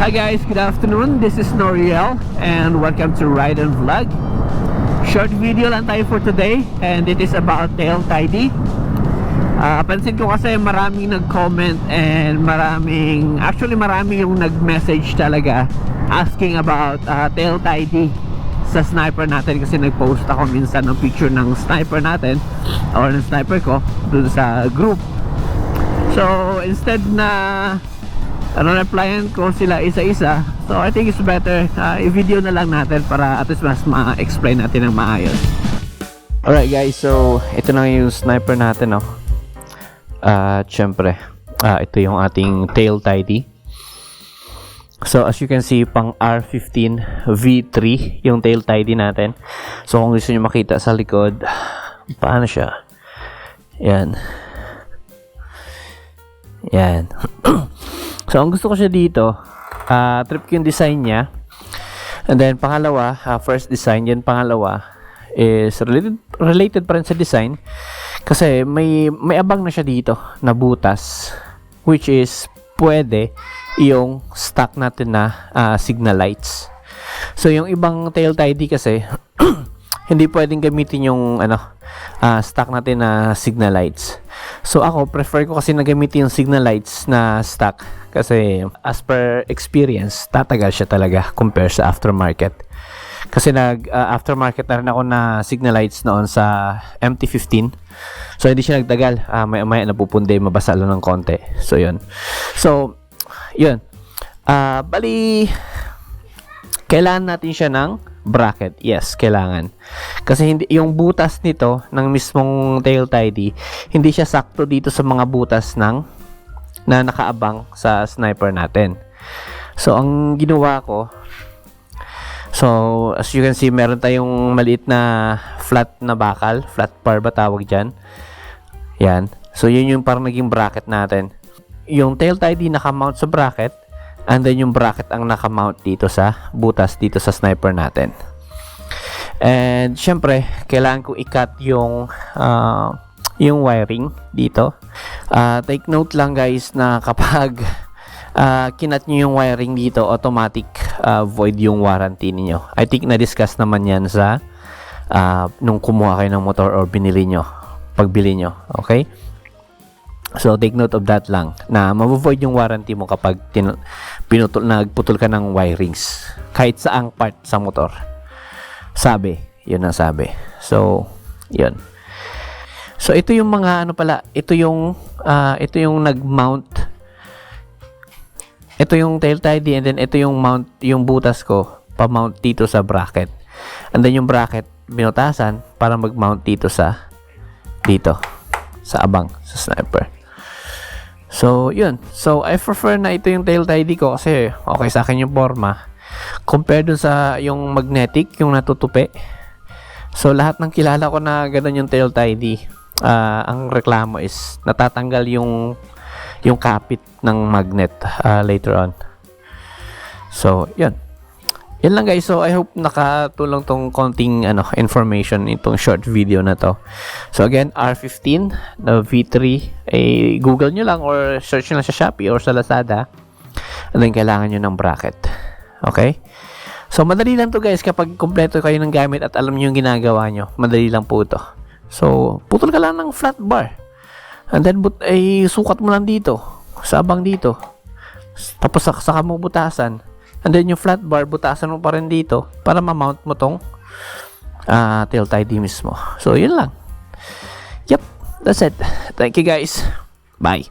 Hi guys, good afternoon. This is Noriel and welcome to Ride and Vlog. Short video lang tayo for today and it is about tail tidy. Pansin ko kasi maraming nag-comment and marami yung nag-message talaga asking about tail tidy sa sniper natin, kasi nag-post ako minsan ng picture ng sniper natin or ng sniper ko dun sa group. So instead na replyan ko sila isa-isa, so I think it's better i-video na lang natin para at least mas ma-explain natin ng maayos. Alright guys, so ito na yung sniper natin, no? Syempre, ito yung ating tail tidy. So as you can see, pang R15 V3 yung tail tidy natin. So kung gusto nyo makita sa likod, paano siya? Yan. Yan. So ang gusto ko siya dito, trip ko yung design niya. And then pangalawa, first design, yan pangalawa is related pa rin sa design. Kasi may abang na siya dito na butas, which is pwede yung stock natin na signal lights. So yung ibang tail tidy kasi hindi pwedeng gamitin yung stock natin na signal lights. So ako prefer ko kasi na gamitin yung signal lights na stock, kasi as per experience tatagal siya talaga compare sa aftermarket. Kasi aftermarket na rin ako na signal lights noon sa MT-15. So hindi siya nagtagal, maya napupunde, mabasa lang ng konti. So yun. Bali kailangan natin siya ng bracket. Yes, kailangan. Kasi hindi yung butas nito ng mismong tail tidy, hindi siya sakto dito sa mga butas na nakaabang sa sniper natin. So ang ginawa ko, so as you can see, meron tayong maliit na flat na bakal, flat bar ba tawag dyan. Yan. So yun yung parang naging bracket natin. Yung tail tidy nakamount sa bracket, and then yung bracket ang nakamount dito sa butas dito sa sniper natin. And syempre kailangan ko i-cut yung wiring dito. Take note lang guys na kapag kinat nyo yung wiring dito, automatic void yung warranty niyo. I think na-discuss naman yan sa nung kumuha kayo ng motor or pagbili nyo. Okay? So take note of that lang, na ma-void yung warranty mo kapag nagputol ka ng wirings kahit saang part sa motor. Yun ang sabi. So yun. So ito yung mga ito yung nag-mount. Ito yung tail tidy, and then ito yung mount, yung butas ko pa-mount dito sa bracket. And then yung bracket binutasan para mag-mount dito sa abang sa sniper. So yun. So I prefer na ito yung tail tidy ko kasi okay sa akin yung forma compared dun sa yung magnetic, yung natutupi. So lahat ng kilala ko na ganun yung tail tidy, ang reklamo is natatanggal yung kapit ng magnet later on. So yun lang guys. So I hope nakatulong tong konting information itong short video na to. So again, R15 na V3, Google nyo lang or search nyo lang sa Shopee or sa Lazada, and then kailangan nyo ng bracket. Okay? So madali lang to guys kapag kompleto kayo ng gamit at alam nyo yung ginagawa nyo. Madali lang po to. So putol ka lang ng flat bar, and then sukat mo lang dito sa abang dito, tapos saka mo butasan. And then yung flat bar, butasan mo pa rin dito para ma-mount mo tong tail tidy mismo. So yun lang. Yep, that's it. Thank you guys. Bye.